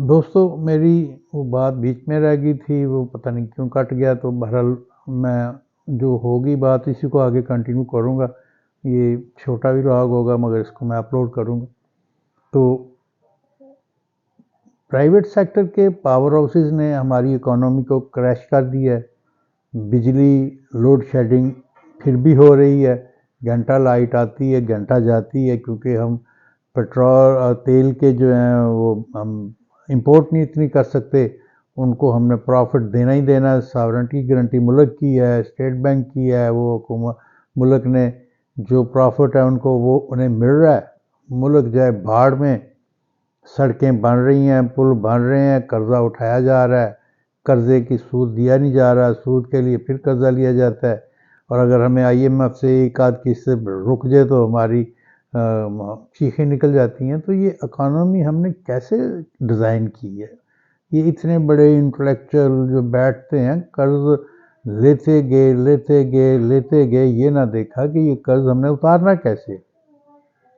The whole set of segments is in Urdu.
دوستو میری وہ بات بیچ میں رہ گئی تھی، وہ پتہ نہیں کیوں کٹ گیا، تو بہرحال میں جو ہوگی بات اسی کو آگے کنٹینیو کروں گا. یہ چھوٹا بھی لاگ ہوگا مگر اس کو میں اپلوڈ کروں گا. تو پرائیویٹ سیکٹر کے پاور ہاؤسز نے ہماری اکانومی کو کریش کر دیا ہے. بجلی لوڈ شیڈنگ پھر بھی ہو رہی ہے، گھنٹہ لائٹ آتی ہے گھنٹہ جاتی ہے، کیونکہ ہم پیٹرول اور تیل کے جو ہیں وہ ہم امپورٹ نہیں اتنی کر سکتے، ان کو ہم نے پروفٹ دینا ہی دینا ہے. ساورنٹی گارنٹی ملک کی ہے، اسٹیٹ بینک کی ہے، وہ حکومت ملک نے جو پروفٹ ہے ان کو وہ انہیں مل رہا ہے. ملک جائے بھاڑ میں، سڑکیں بن رہی ہیں، پل بن رہے ہیں، قرضہ اٹھایا جا رہا ہے، قرضے کی سود دیا نہیں جا رہا، سود کے لیے پھر قرضہ لیا جاتا ہے. اور اگر ہمیں آئی ایم ایف سے ایک آدھ قسط سے رک جائے تو ہماری چیخیں نکل جاتی ہیں. تو یہ اکانومی ہم نے کیسے ڈیزائن کی ہے؟ یہ اتنے بڑے انٹلیکچوئل جو بیٹھتے ہیں قرض لیتے گئے لیتے گئے لیتے گئے، یہ نہ دیکھا کہ یہ قرض ہم نے اتارنا کیسے.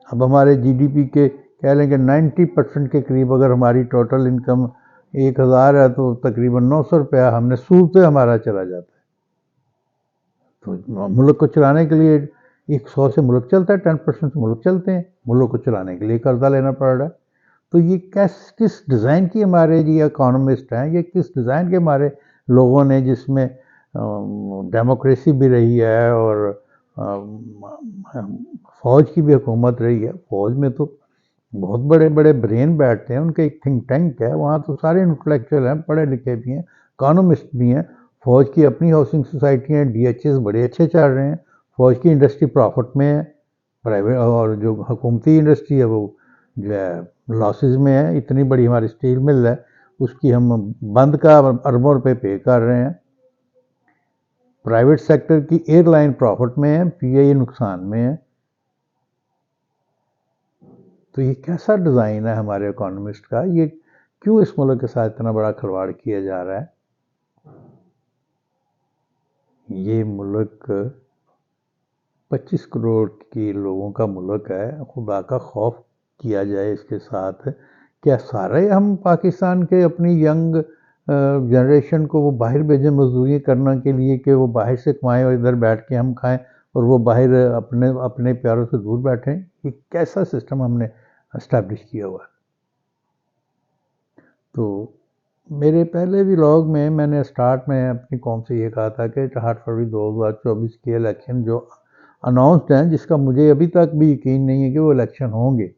اب ہمارے جی ڈی پی کے کہہ لیں کہ 90% کے قریب اگر ہماری ٹوٹل انکم 1000 ہے تو تقریباً 900 روپیہ ہم نے سود پہ ہمارا چلا جاتا ہے. تو ملک کو چلانے کے لیے 100 سے ملک چلتا ہے، 10% سے ملک چلتے ہیں، ملک کو چلانے کے لیے قرضہ لینا پڑ رہا ہے. تو یہ کس ڈیزائن کی ہمارے یہ اکانومسٹ ہیں، یہ کس ڈیزائن کے ہمارے لوگوں نے، جس میں ڈیموکریسی بھی رہی ہے اور فوج کی بھی حکومت رہی ہے. فوج میں تو بہت بڑے بڑے برین بیٹھتے ہیں، ان کے ایک تھنک ٹینک ہے، وہاں تو سارے انٹلیکچوئل ہیں، پڑھے لکھے بھی ہیں، اکانومسٹ بھی ہیں. فوج کی اپنی ہاؤسنگ سوسائٹی ہیں، ڈی ایچ ایس بڑے اچھے چل رہے ہیں. فوج کی انڈسٹری پروفٹ میں ہے، پرائیویٹ اور جو حکومتی انڈسٹری ہے وہ جو ہے لاسز میں ہے. اتنی بڑی ہماری اسٹیل مل ہے، اس کی ہم بند کا اربوں روپے پے کر رہے ہیں. پرائیویٹ سیکٹر کی ایئر لائن پروفٹ میں ہے، پی آئی اے نقصان میں ہے. تو یہ کیسا ڈیزائن ہے ہمارے اکانومسٹ کا؟ یہ کیوں اس ملک کے ساتھ اتنا بڑا کھلواڑ کیا جا رہا ہے؟ یہ ملک 25 کروڑ کی لوگوں کا ملک ہے. خدا کا خوف کیا جائے اس کے ساتھ. کیا سارے ہم پاکستان کے اپنی ینگ جنریشن کو وہ باہر بھیجیں مزدوری کرنے کے لیے کہ وہ باہر سے کمائیں اور ادھر بیٹھ کے ہم کھائیں اور وہ باہر اپنے پیاروں سے دور بیٹھیں؟ یہ کیسا سسٹم ہم نے اسٹیبلش کیا ہوا ہے؟ تو میرے پہلے ولاگ میں نے اسٹارٹ میں اپنی قوم سے یہ کہا تھا کہ 8 فروری 2024 کے الیکشن جو اناؤنسڈ ہیں، جس کا مجھے ابھی تک بھی یقین نہیں ہے کہ وہ الیکشن ہوں گے.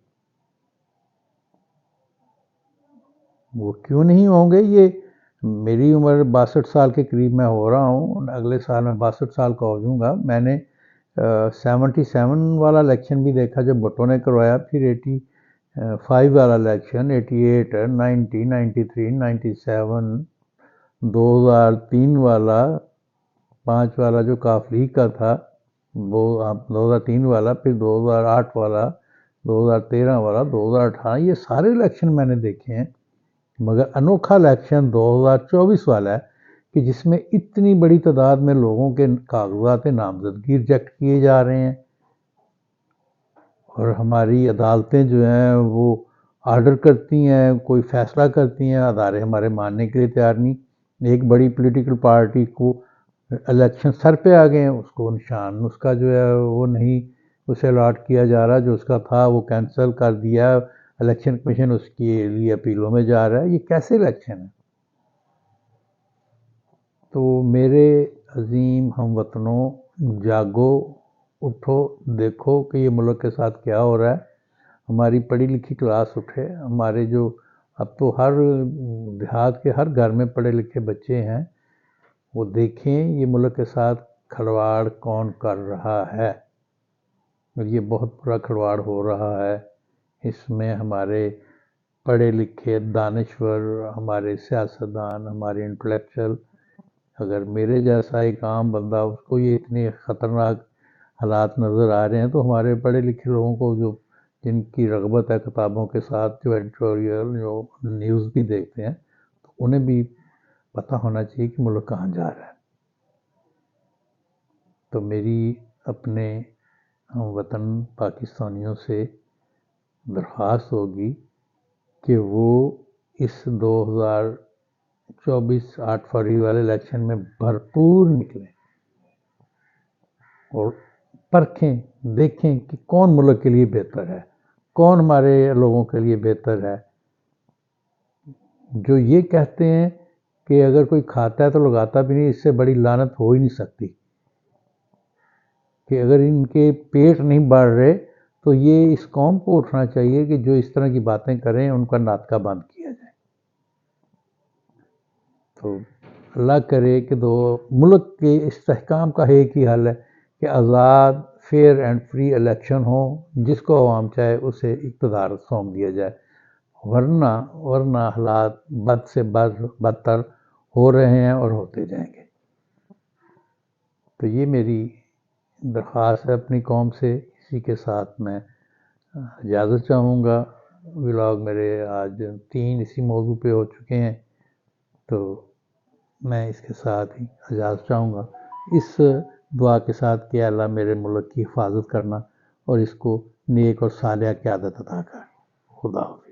وہ کیوں نہیں ہوں گے؟ یہ میری عمر 62 سال کے قریب میں ہو رہا ہوں، اگلے سال میں 62 سال کا ہو جوں گا. میں نے 77 والا الیکشن بھی دیکھا جب بھٹو نے کروایا، پھر 85 والا الیکشن، 88، 90، 93، 97، 2003 والا، 5 والا جو کاف لیگ کا تھا وہ، 2003 والا، پھر 2008 والا، 2013 والا، 2018، یہ سارے الیکشن میں نے دیکھے ہیں. مگر انوکھا الیکشن 2024 والا ہے کہ جس میں اتنی بڑی تعداد میں لوگوں کے کاغذات نامزدگی ریجیکٹ کیے جا رہے ہیں، اور ہماری عدالتیں جو ہیں وہ آرڈر کرتی ہیں، کوئی فیصلہ کرتی ہیں، ادارے ہمارے ماننے کے لیے تیار نہیں. ایک بڑی پولیٹیکل پارٹی کو الیکشن سر پہ آ گئے ہیں، اس کو نشان اس کا جو ہے وہ نہیں اسے الاٹ کیا جا رہا، جو اس کا تھا وہ کینسل کر دیا. الیکشن کمیشن اس کے لیے اپیلوں میں جا رہا ہے. یہ کیسے الیکشن ہے؟ تو میرے عظیم ہم وطنوں، جاگو، اٹھو، دیکھو کہ یہ ملک کے ساتھ کیا ہو رہا ہے. ہماری پڑھی لکھی کلاس اٹھے. ہمارے جو اب تو ہر دیہات کے ہر گھر میں پڑھے لکھے بچے ہیں، وہ دیکھیں یہ ملک کے ساتھ کھلواڑ کون کر رہا ہے. اور یہ بہت بڑا کھلواڑ ہو رہا ہے. اس میں ہمارے پڑھے لکھے دانشور، ہمارے سیاستدان، ہمارے انٹلیکچوئل، اگر میرے جیسا ایک عام بندہ اس کو یہ اتنے خطرناک حالات نظر آ رہے ہیں، تو ہمارے پڑھے لکھے لوگوں کو جو جن کی رغبت ہے کتابوں کے ساتھ، جو ایڈیٹوریل، جو نیوز بھی دیکھتے ہیں، تو انہیں بھی پتہ ہونا چاہیے کہ ملک کہاں جا رہا ہے. تو میری اپنے ہم وطن پاکستانیوں سے درخواست ہوگی کہ وہ اس 2024 8 فروری والے الیکشن میں بھرپور نکلیں اور پرکھیں دیکھیں کہ کون ملک کے لیے بہتر ہے، کون ہمارے لوگوں کے لیے بہتر ہے۔ جو یہ کہتے ہیں کہ اگر کوئی کھاتا ہے تو لگاتا بھی نہیں، اس سے بڑی لعنت ہو ہی نہیں سکتی کہ اگر ان کے پیٹ نہیں بڑھ رہے تو یہ اس قوم کو اٹھنا چاہیے کہ جو اس طرح کی باتیں کریں ان کا ناطقہ بند کیا جائے۔ تو اللہ کرے کہ ملک کے استحکام کا ایک ہی حل ہے کہ آزاد فیئر اینڈ فری الیکشن ہوں، جس کو عوام چاہے اسے اقتدار سونپ دیا جائے، ورنہ حالات بد سے بدتر ہو رہے ہیں اور ہوتے جائیں گے۔ تو یہ میری درخواست ہے اپنی قوم سے۔ اسی کے ساتھ میں اجازت چاہوں گا۔ ولاگ میرے آج 3 اسی موضوع پہ ہو چکے ہیں، تو میں اس کے ساتھ ہی اجازت چاہوں گا، اس دعا کے ساتھ کہ اللہ میرے ملک کی حفاظت کرنا اور اس کو نیک اور صالح قیادت عطا کر۔ خدا حافظ۔